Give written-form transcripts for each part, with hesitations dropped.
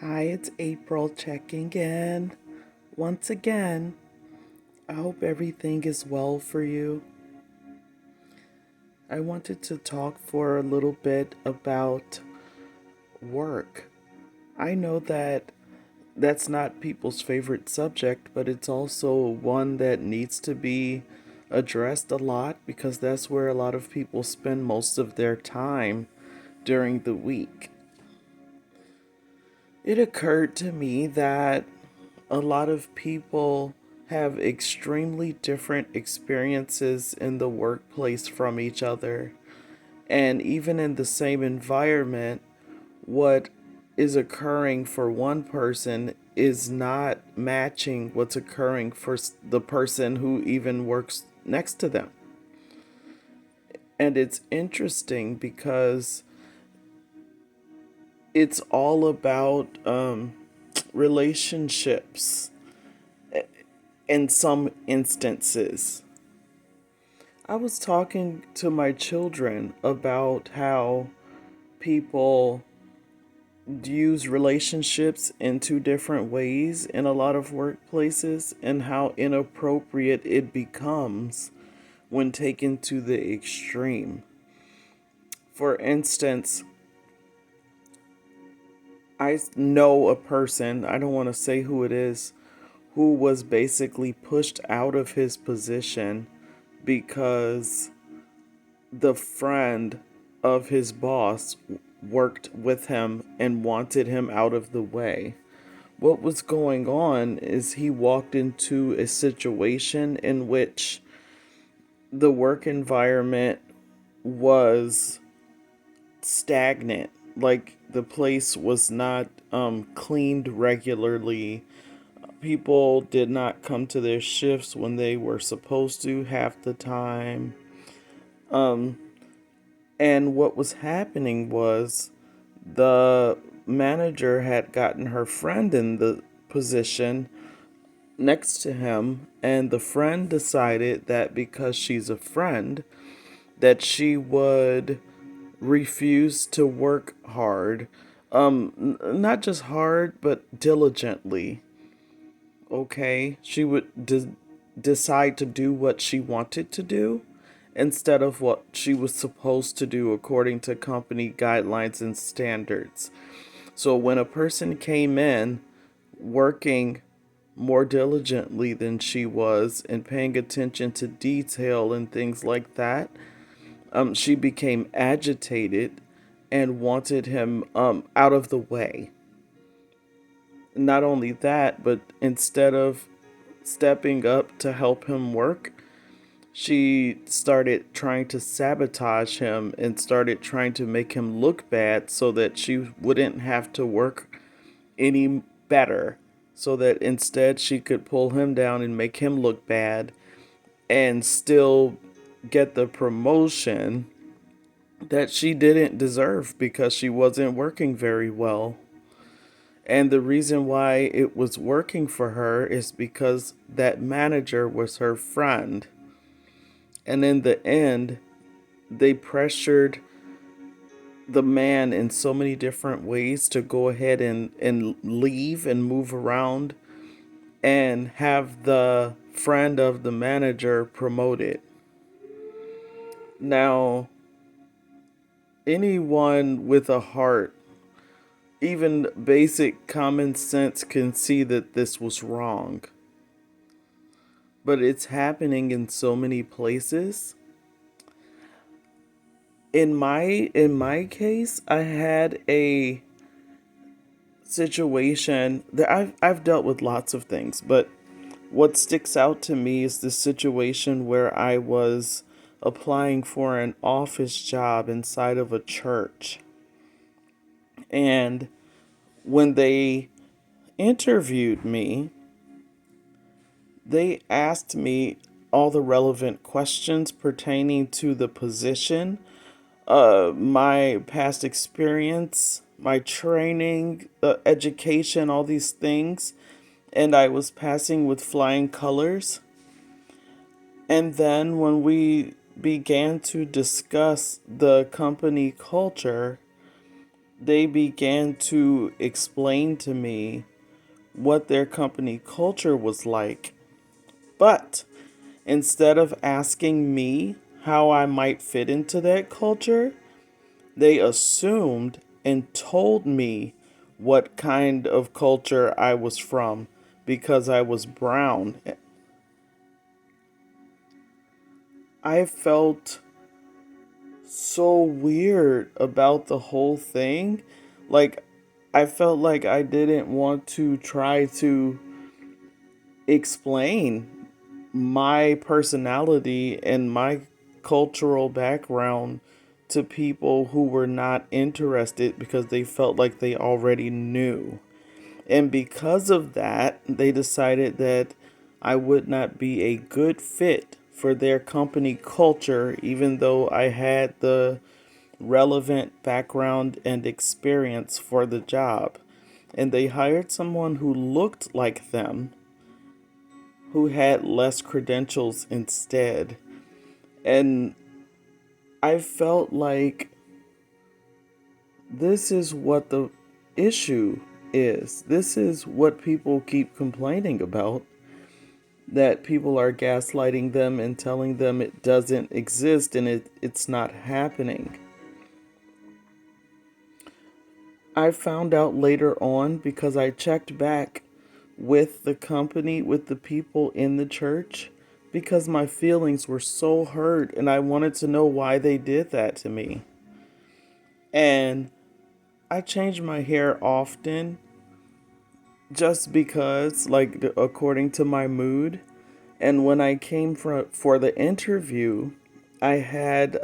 Hi, it's April checking in. Once again, I hope everything is well for you. I wanted to talk for a little bit about work. I know that that's not people's favorite subject, but it's also one that needs to be addressed a lot because that's where a lot of people spend most of their time during the week. It occurred to me that a lot of people have extremely different experiences in the workplace from each other. And even in the same environment, what is occurring for one person is not matching what's occurring for the person who even works next to them. And it's interesting because it's all about relationships in some instances. I was talking to my children about how people use relationships in two different ways in a lot of workplaces and how inappropriate it becomes when taken to the extreme. For instance, I know a person, I don't want to say who it is, who was basically pushed out of his position because the friend of his boss worked with him and wanted him out of the way. What was going on is he walked into a situation in which the work environment was stagnant. Like the place was not cleaned regularly. People did not come to their shifts when they were supposed to half the time. Um, And what was happening was the manager had gotten her friend in the position next to him, and the friend decided that because she's a friend, that she would refuse to work hard. Not just hard, but diligently. Okay? She would decide to do what she wanted to do instead of what she was supposed to do according to company guidelines and standards. So when a person came in working more diligently than she was and paying attention to detail and things like that, she became agitated and wanted him out of the way. Not only that, but instead of stepping up to help him work, she started trying to sabotage him and started trying to make him look bad so that she wouldn't have to work any better. So that instead she could pull him down and make him look bad and still get the promotion that she didn't deserve because she wasn't working very well. And the reason why it was working for her is because that manager was her friend. And in the end, they pressured the man in so many different ways to go ahead and leave and move around and have the friend of the manager promoted. Now, anyone with a heart, even basic common sense, can see that this was wrong. But it's happening in so many places. In my case, I had a situation that I've dealt with lots of things, but what sticks out to me is the situation where I was applying for an office job inside of a church. And when they interviewed me, they asked me all the relevant questions pertaining to the position, my past experience, my training, education, all these things. And I was passing with flying colors. And then when we began to discuss the company culture, they began to explain to me what their company culture was like. But instead of asking me how I might fit into that culture, they assumed and told me what kind of culture I was from because I was brown. I felt so weird about the whole thing. Like, I felt like I didn't want to try to explain my personality and my cultural background to people who were not interested because they felt like they already knew. And because of that, they decided that I would not be a good fit for their company culture, even though I had the relevant background and experience for the job. And they hired someone who looked like them, who had less credentials instead. And I felt like this is what the issue is. This is what people keep complaining about, that people are gaslighting them and telling them it doesn't exist and it's not happening. I found out later on because I checked back with the company, with the people in the church, because my feelings were so hurt and I wanted to know why they did that to me. And I change my hair often just because, like, according to my mood. And when I came for the interview, I had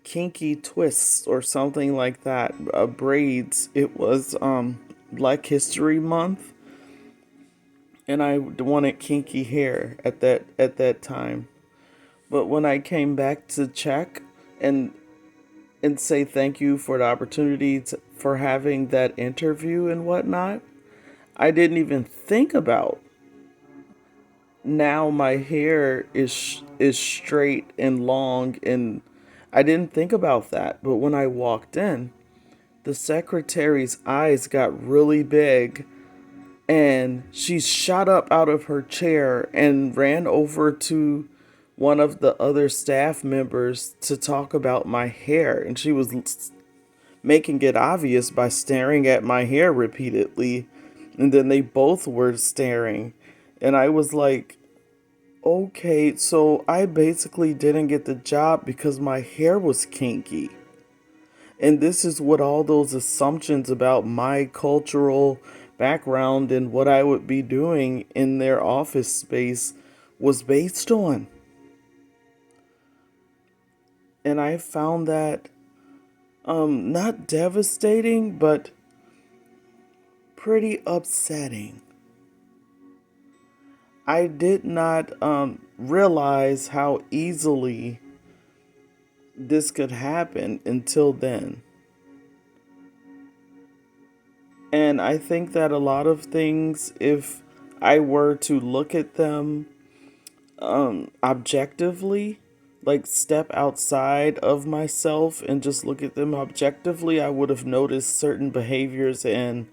kinky twists or something like that, braids. It was Black History Month, and I wanted kinky hair at that time. But when I came back to check and say thank you for the opportunity for having that interview and whatnot, I didn't even think about now my hair is straight and long, and I didn't think about that. But when I walked in, the secretary's eyes got really big and she shot up out of her chair and ran over to one of the other staff members to talk about my hair, and she was making it obvious by staring at my hair repeatedly, and then they both were staring, and I was like, okay, so I basically didn't get the job because my hair was kinky. And this is what all those assumptions about my cultural background and what I would be doing in their office space was based on. And I found that not devastating, but pretty upsetting. I did not realize how easily this could happen until then. And I think that a lot of things, if I were to look at them objectively, like step outside of myself and just look at them objectively, I would have noticed certain behaviors and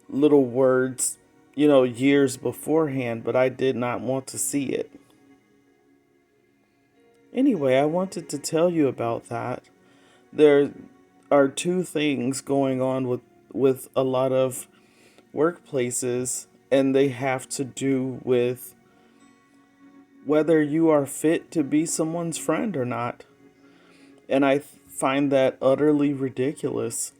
little words, years beforehand, but I did not want to see it. Anyway, I wanted to tell you about that. There are two things going on with a lot of workplaces, and they have to do with whether you are fit to be someone's friend or not. And I find that utterly ridiculous,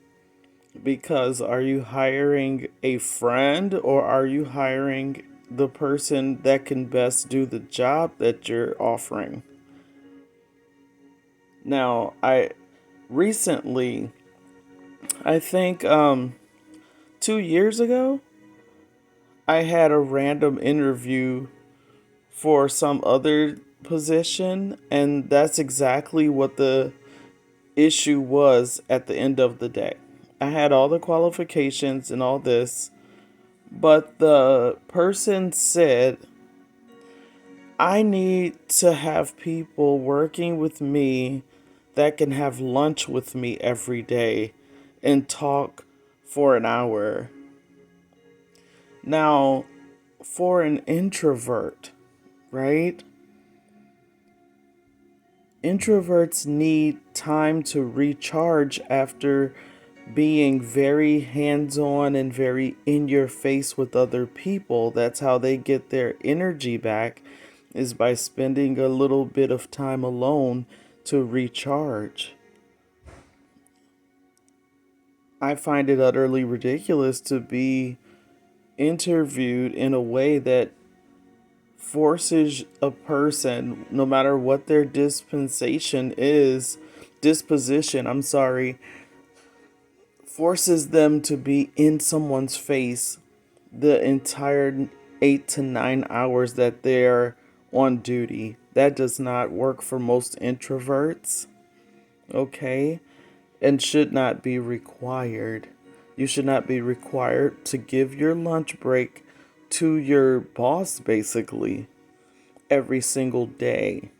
because are you hiring a friend or are you hiring the person that can best do the job that you're offering? Now, I recently, I think 2 years ago, I had a random interview for some other position, and that's exactly what the issue was at the end of the day. I had all the qualifications and all this, but the person said, I need to have people working with me that can have lunch with me every day and talk for an hour. Now, for an introvert, right? Introverts need time to recharge after being very hands on and very in your face with other people. That's how they get their energy back, is by spending a little bit of time alone to recharge. I find it utterly ridiculous to be interviewed in a way that forces a person, no matter what their disposition, I'm sorry, forces them to be in someone's face the entire 8 to 9 hours that they're on duty. That does not work for most introverts, okay? And should not be required. You should not be required to give your lunch break to your boss, basically, every single day.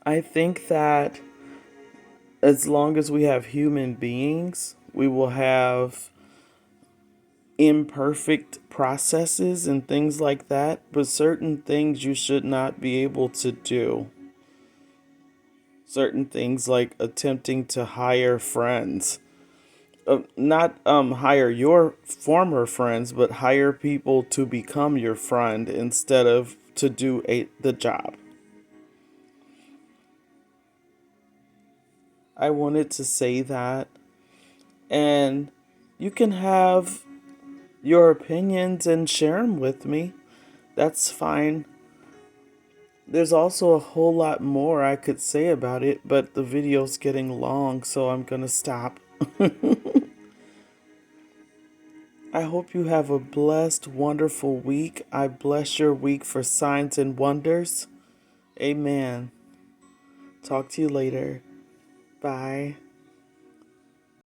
I think that as long as we have human beings, we will have imperfect processes and things like that, but certain things you should not be able to do. Certain things like attempting to hire friends. Not hire your former friends, but hire people to become your friend instead of to do the job. I wanted to say that. And you can have your opinions and share them with me. That's fine. There's also a whole lot more I could say about it, but the video's getting long, so I'm gonna stop. I hope you have a blessed, wonderful week. I bless your week for signs and wonders. Amen. Talk to you later. Bye.